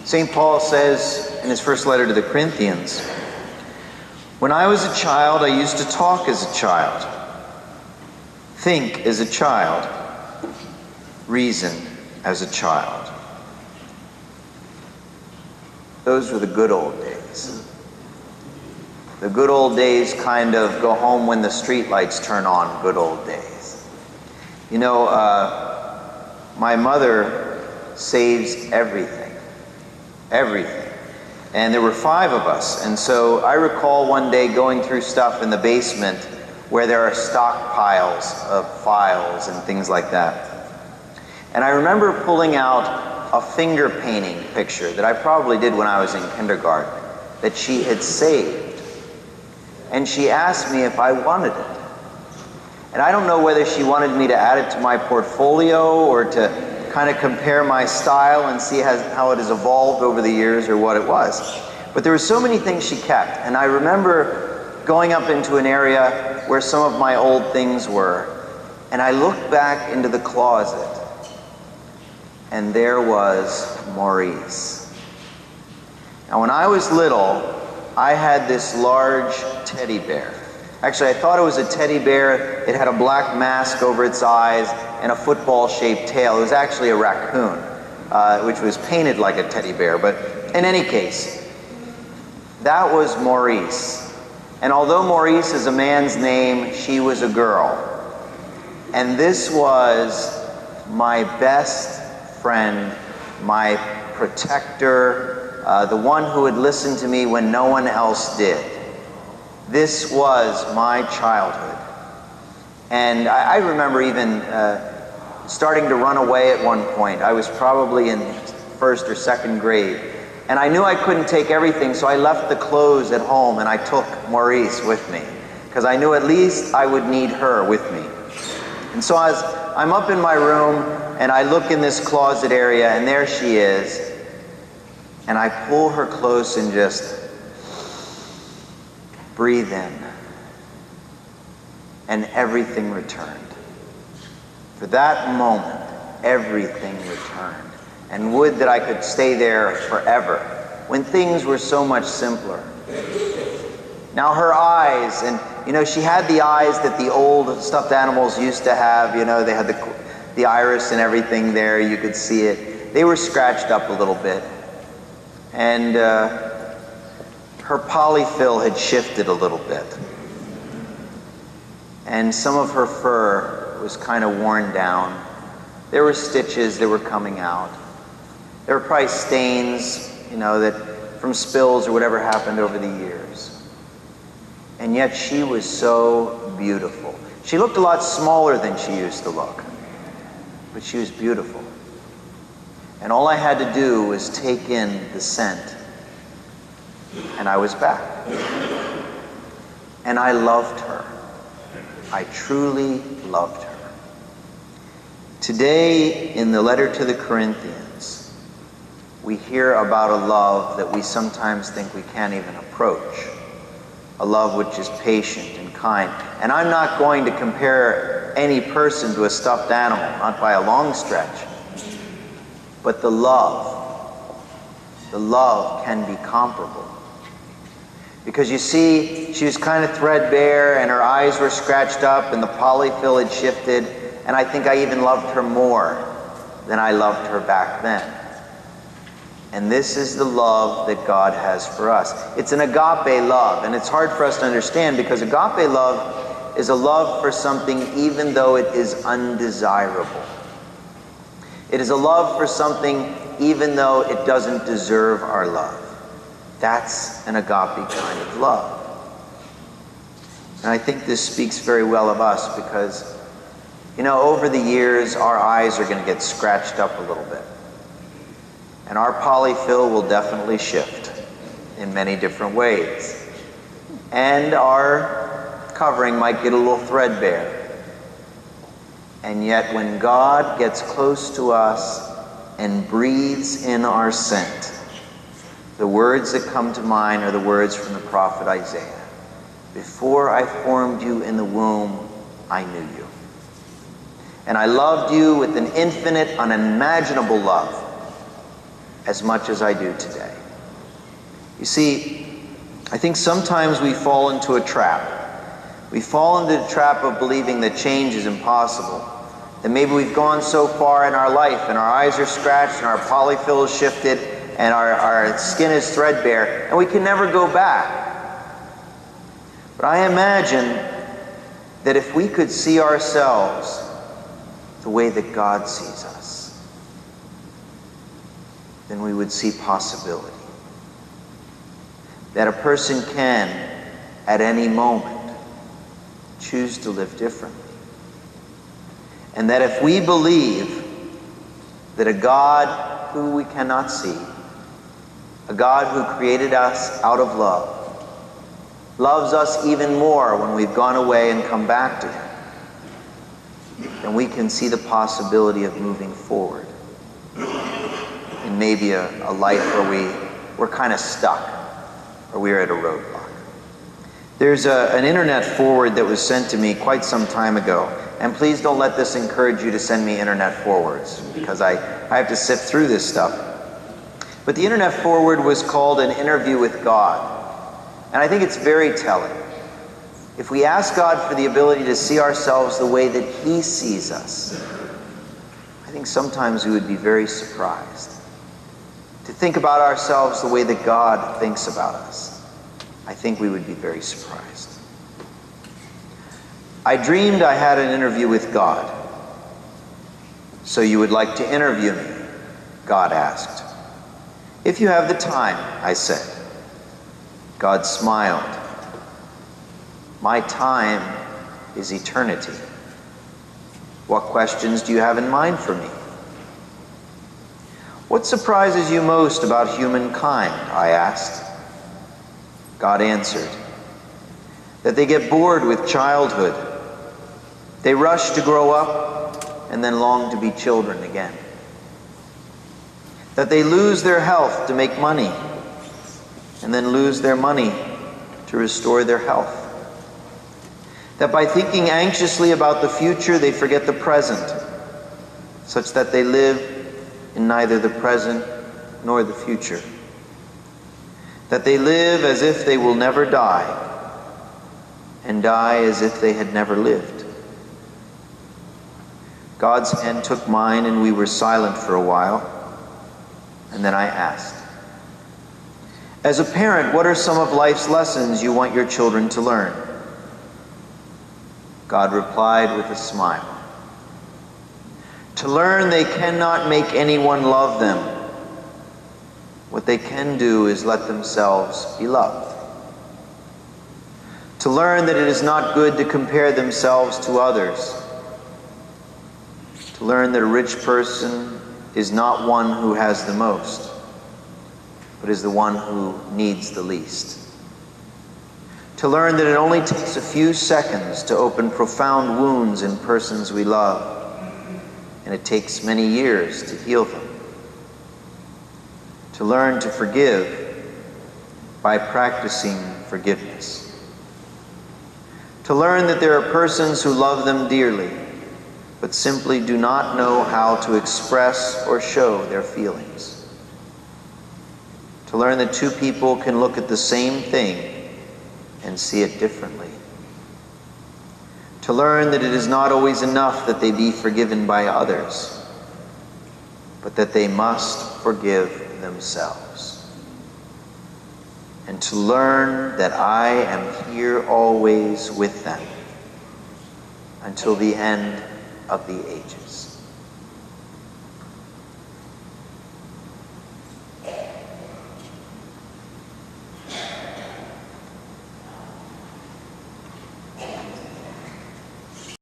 St. Paul says in his first letter to the Corinthians, "When I was a child, I used to talk as a child, think as a child, reason as a child." Those were the good old days. The good old days kind of go home when the street lights turn on, good old days. You know, my mother saves everything. Everything. And there were 5 of us. And so I recall one day going through stuff in the basement where there are stockpiles of files and things like that. And I remember pulling out a finger painting picture that I probably did when I was in kindergarten that she had saved. And she asked me if I wanted it. And I don't know whether she wanted me to add it to my portfolio or to kind of compare my style and see how it has evolved over the years or what it was. But there were so many things she kept. And I remember going up into an area where some of my old things were. And I looked back into the closet. And there was Maurice. Now, when I was little, I had this large teddy bear. Actually, I thought it was a teddy bear. It had a black mask over its eyes and a football-shaped tail. It was actually a raccoon, which was painted like a teddy bear. But in any case, that was Maurice. And although Maurice is a man's name, she was a girl. And this was my best friend, my protector, the one who would listen to me when no one else did. This was my childhood. And I remember even starting to run away at one point. I was probably in 1st or 2nd grade. And I knew I couldn't take everything, so I left the clothes at home and I took Maurice with me, because I knew at least I would need her with me. And so as I'm up in my room and I look in this closet area and there she is, and I pull her close and just breathe in, and everything returned. For that moment, everything returned. And would that I could stay there forever, when things were so much simpler. Now her eyes, and you know, she had the eyes that the old stuffed animals used to have. You know, they had the iris and everything there, you could see it. They were scratched up a little bit. And her polyfill had shifted a little bit. And some of her fur was kind of worn down. There were stitches that were coming out. There were probably stains, you know, that from spills or whatever happened over the years. And yet she was so beautiful. She looked a lot smaller than she used to look, but she was beautiful. And all I had to do was take in the scent, and I was back. And I loved her. I truly loved her. Today, in the letter to the Corinthians, we hear about a love that we sometimes think we can't even approach. A love which is patient and kind. And I'm not going to compare any person to a stuffed animal, not by a long stretch. But the love can be comparable. Because you see, she was kind of threadbare and her eyes were scratched up and the polyfill had shifted, and I think I even loved her more than I loved her back then. And this is the love that God has for us. It's an agape love, and it's hard for us to understand because agape love is a love for something even though it is undesirable. It is a love for something even though it doesn't deserve our love. That's an agape kind of love. And I think this speaks very well of us because, you know, over the years, our eyes are going to get scratched up a little bit. And our polyfill will definitely shift in many different ways. And our covering might get a little threadbare. And yet when God gets close to us and breathes in our scent, the words that come to mind are the words from the prophet Isaiah. Before I formed you in the womb, I knew you. And I loved you with an infinite, unimaginable love. as much as I do today. You see, I think sometimes we fall into a trap. We fall into the trap of believing that change is impossible. That maybe we've gone so far in our life and our eyes are scratched and our polyfill is shifted and our skin is threadbare and we can never go back. But I imagine that if we could see ourselves the way that God sees us, then we would see possibility. That a person can, at any moment, choose to live differently. And that if we believe that a God who we cannot see, a God who created us out of love, loves us even more when we've gone away and come back to Him, then we can see the possibility of moving forward in maybe a life where we're kind of stuck, or we're at a roadblock. There's an internet forward that was sent to me quite some time ago, and please don't let this encourage you to send me internet forwards, because I have to sift through this stuff. But the internet forward was called An Interview with God, and I think it's very telling. If we ask God for the ability to see ourselves the way that He sees us, I think sometimes we would be very surprised. To think about ourselves the way that God thinks about us, I think we would be very surprised. I dreamed I had an interview with God. "So you would like to interview me?" God asked. "If you have the time," I said. God smiled. "My time is eternity. What questions do you have in mind for me?" "What surprises you most about humankind?" I asked. God answered, "That they get bored with childhood. They rush to grow up and then long to be children again. That they lose their health to make money and then lose their money to restore their health. That by thinking anxiously about the future, they forget the present, such that they live in neither the present nor the future. That they live as if they will never die, and die as if they had never lived." God's hand took mine, and we were silent for a while, and then I asked, "As a parent, what are some of life's lessons you want your children to learn?" God replied with a smile, "To learn they cannot make anyone love them. What they can do is let themselves be loved. To learn that it is not good to compare themselves to others. To learn that a rich person is not one who has the most, but is the one who needs the least. To learn that it only takes a few seconds to open profound wounds in persons we love, and it takes many years to heal them. To learn to forgive by practicing forgiveness. To learn that there are persons who love them dearly, but simply do not know how to express or show their feelings. To learn that two people can look at the same thing and see it differently. To learn that it is not always enough that they be forgiven by others, but that they must forgive themselves. And to learn that I am here always with them until the end of the ages."